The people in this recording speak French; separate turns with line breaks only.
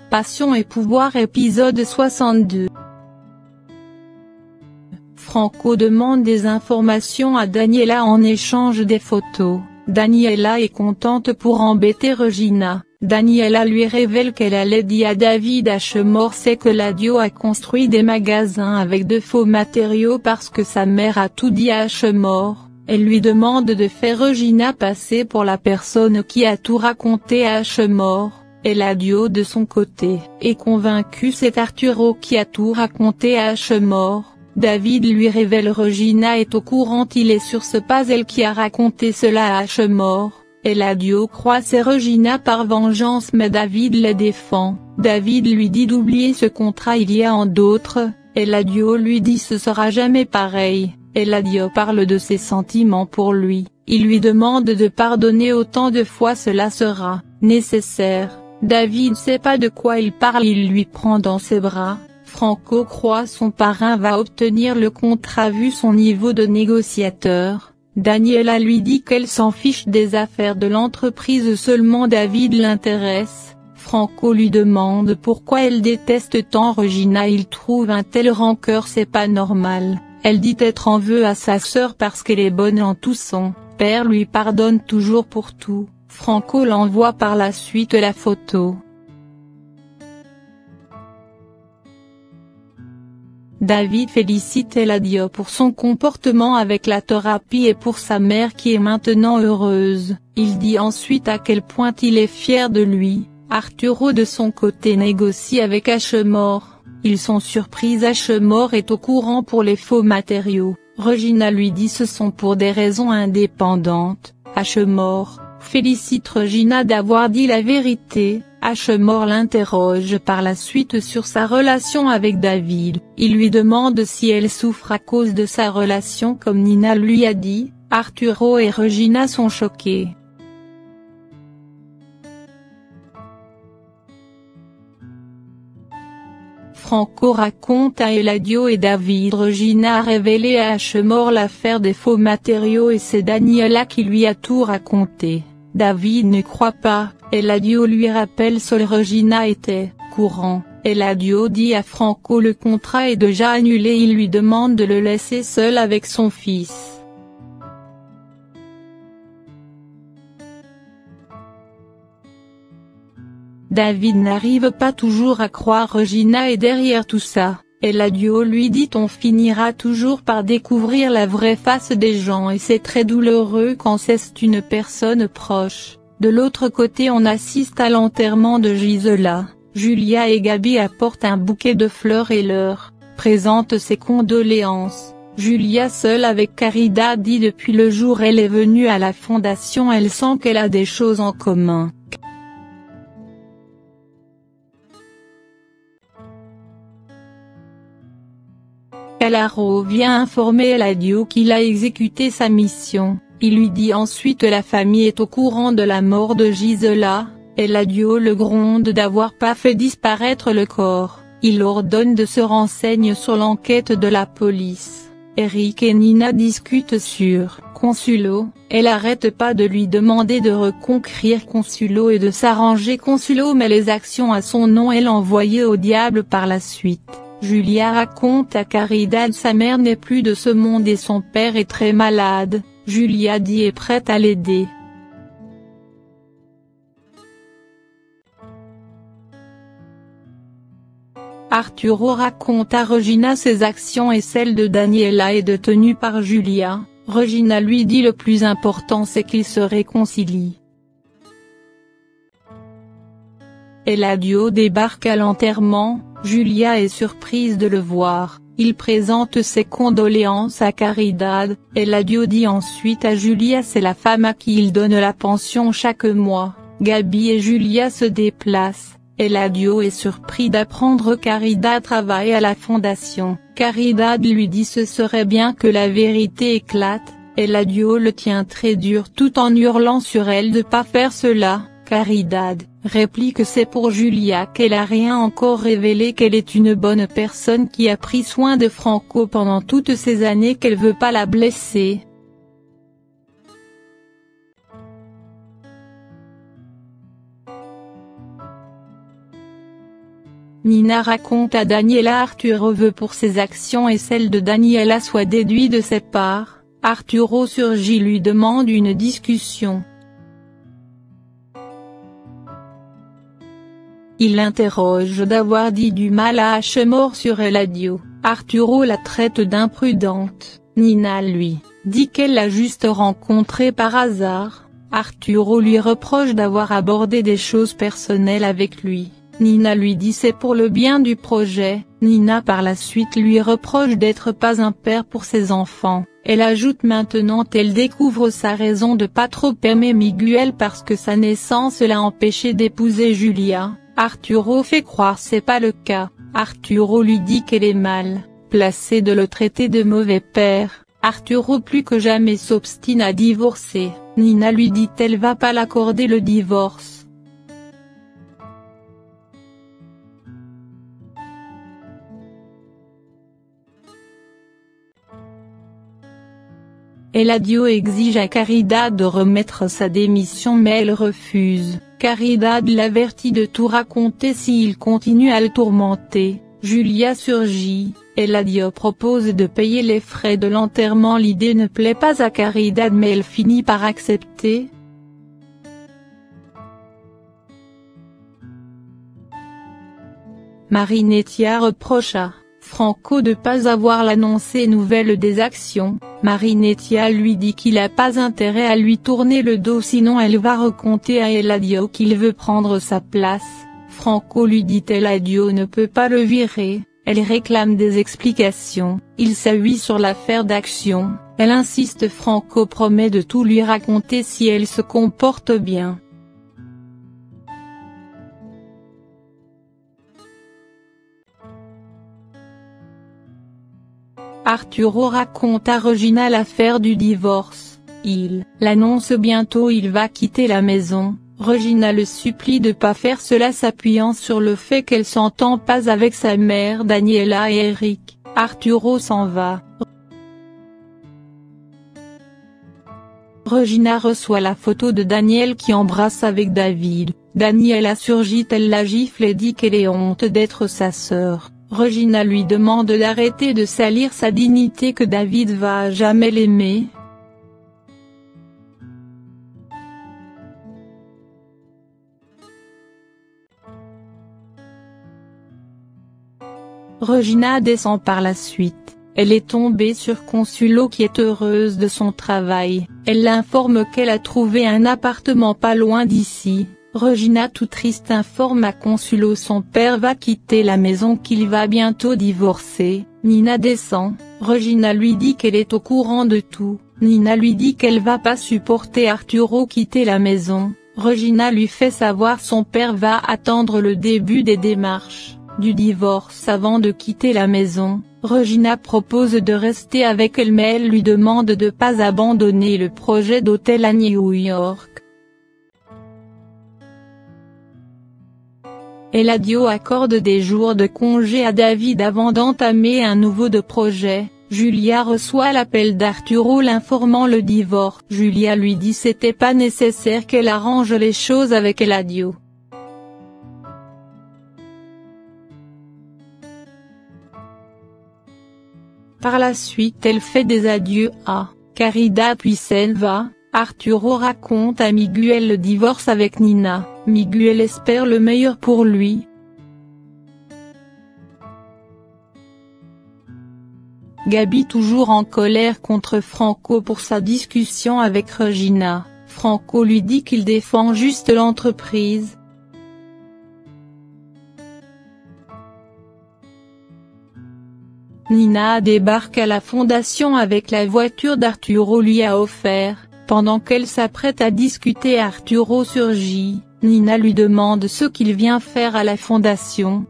Passion et pouvoir épisode 62. Franco demande des informations à Daniela en échange des photos. Daniela est contente pour embêter Regina. Daniela lui révèle qu'elle allait dire à David Ashmore c'est que la duo a construit des magasins avec de faux matériaux parce que sa mère a tout dit à Ashmore. Elle lui demande de faire Regina passer pour la personne qui a tout raconté à Ashmore. Et la duo de son côté est convaincue c'est Arturo qui a tout raconté à Ashmore. David lui révèle Regina est au courant, il est sûr c'est pas elle qui a raconté cela à Ashmore. Et la duo croit c'est Regina par vengeance mais David les défend. David lui dit d'oublier ce contrat il y a en d'autres, et la duo lui dit ce sera jamais pareil, et la duo parle de ses sentiments pour lui, il lui demande de pardonner autant de fois cela sera nécessaire. David sait pas de quoi il parle, il lui prend dans ses bras. Franco croit son parrain va obtenir le contrat vu son niveau de négociateur. Daniela lui dit qu'elle s'en fiche des affaires de l'entreprise, seulement David l'intéresse. Franco lui demande pourquoi elle déteste tant Regina, il trouve un tel rancœur c'est pas normal. Elle dit être en vœu à sa sœur parce qu'elle est bonne en tout, son père lui pardonne toujours pour tout. Franco l'envoie par la suite la photo. David félicite Eladio pour son comportement avec la thérapie et pour sa mère qui est maintenant heureuse. Il dit ensuite à quel point il est fier de lui. Arturo de son côté négocie avec Ashmore. Ils sont surpris, Ashmore est au courant pour les faux matériaux. Regina lui dit ce sont pour des raisons indépendantes. Ashmore félicite Regina d'avoir dit la vérité. Ashmore l'interroge par la suite sur sa relation avec David. Il lui demande si elle souffre à cause de sa relation comme Nina lui a dit. Arturo et Regina sont choqués. Franco raconte à Eladio et David Regina a révélé à Ashmore l'affaire des faux matériaux et c'est Daniela qui lui a tout raconté. David ne croit pas, Eladio lui rappelle seule Regina était courant. Eladio dit à Franco le contrat est déjà annulé, il lui demande de le laisser seul avec son fils. David n'arrive pas toujours à croire Regina est derrière tout ça. Eladio lui dit on finira toujours par découvrir la vraie face des gens et c'est très douloureux quand c'est une personne proche. De l'autre côté on assiste à l'enterrement de Gisela. Julia et Gabi apportent un bouquet de fleurs et leur présentent ses condoléances. Julia seule avec Caridad dit depuis le jour elle est venue à la fondation elle sent qu'elle a des choses en commun. Calaro vient informer Eladio qu'il a exécuté sa mission. Il lui dit ensuite la famille est au courant de la mort de Gisela. Eladio le gronde d'avoir pas fait disparaître le corps. Il ordonne de se renseigner sur l'enquête de la police. Eric et Nina discutent sur Consuelo. Elle arrête pas de lui demander de reconquérir Consuelo et de s'arranger Consuelo mais les actions à son nom est envoyée au diable par la suite. Julia raconte à Caridad sa mère n'est plus de ce monde et son père est très malade. Julia dit est prête à l'aider. Arturo raconte à Regina ses actions et celles de Daniela est détenue par Julia. Regina lui dit le plus important c'est qu'ils se réconcilient. Eladio débarque à l'enterrement. Julia est surprise de le voir, il présente ses condoléances à Caridad, Eladio dit ensuite à Julia c'est la femme à qui il donne la pension chaque mois. Gabi et Julia se déplacent, Eladio est surpris d'apprendre Caridad travaille à la fondation. Caridad lui dit ce serait bien que la vérité éclate, Eladio le tient très dur tout en hurlant sur elle de pas faire cela. Caridad réplique c'est pour Julia qu'elle a rien encore révélé qu'elle est une bonne personne qui a pris soin de Franco pendant toutes ces années qu'elle veut pas la blesser. Nina raconte à Daniela Arturo veut pour ses actions et celles de Daniela soient déduits de ses parts. Arturo surgit lui demande une discussion. Il l'interroge d'avoir dit du mal à H. sur Eladio. Arturo la traite d'imprudente. Nina lui dit qu'elle l'a juste rencontré par hasard. Arturo lui reproche d'avoir abordé des choses personnelles avec lui. Nina lui dit c'est pour le bien du projet. Nina par la suite lui reproche d'être pas un père pour ses enfants. Elle ajoute maintenant elle découvre sa raison de pas trop aimer Miguel parce que sa naissance l'a empêché d'épouser Julia. Arturo fait croire c'est pas le cas. Arturo lui dit qu'elle est mal placée de le traiter de mauvais père. Arturo plus que jamais s'obstine à divorcer. Nina lui dit elle va pas l'accorder le divorce. Eladio exige à Caridad de remettre sa démission mais elle refuse. Caridad l'avertit de tout raconter s'il continue à le tourmenter. Julia surgit. Eladio propose de payer les frais de l'enterrement. L'idée ne plaît pas à Caridad mais elle finit par accepter. Marinettia reproche à Franco de pas avoir l'annoncé nouvelle des actions. Marinettia lui dit qu'il a pas intérêt à lui tourner le dos sinon elle va raconter à Eladio qu'il veut prendre sa place. Franco lui dit Eladio ne peut pas le virer, elle réclame des explications, il s'appuie sur l'affaire d'action, elle insiste Franco promet de tout lui raconter si elle se comporte bien. Arturo raconte à Regina l'affaire du divorce. Il l'annonce bientôt il va quitter la maison. Regina le supplie de pas faire cela s'appuyant sur le fait qu'elle s'entend pas avec sa mère Daniela et Eric. Arturo s'en va. Regina reçoit la photo de Daniel qui embrasse avec David. Daniela surgit elle la gifle et dit qu'elle ait honte d'être sa sœur. Regina lui demande d'arrêter de salir sa dignité que David va jamais l'aimer. Regina descend par la suite, elle est tombée sur Consuelo qui est heureuse de son travail, elle l'informe qu'elle a trouvé un appartement pas loin d'ici. Regina tout triste informe à Consuelo son père va quitter la maison qu'il va bientôt divorcer. Nina descend, Regina lui dit qu'elle est au courant de tout, Nina lui dit qu'elle va pas supporter Arturo quitter la maison, Regina lui fait savoir son père va attendre le début des démarches du divorce avant de quitter la maison. Regina propose de rester avec elle mais elle lui demande de pas abandonner le projet d'hôtel à New York. Eladio accorde des jours de congé à David avant d'entamer un nouveau projet. Julia reçoit l'appel d'Arturo l'informant le divorce. Julia lui dit c'était pas nécessaire qu'elle arrange les choses avec Eladio. Par la suite elle fait des adieux à Caridad puis s'en va. Arturo raconte à Miguel le divorce avec Nina, Miguel espère le meilleur pour lui. Gaby toujours en colère contre Franco pour sa discussion avec Regina, Franco lui dit qu'il défend juste l'entreprise. Nina débarque à la fondation avec la voiture d'Arturo lui a offert. Pendant qu'elle s'apprête à discuter Arturo surgit, Nina lui demande ce qu'il vient faire à la fondation.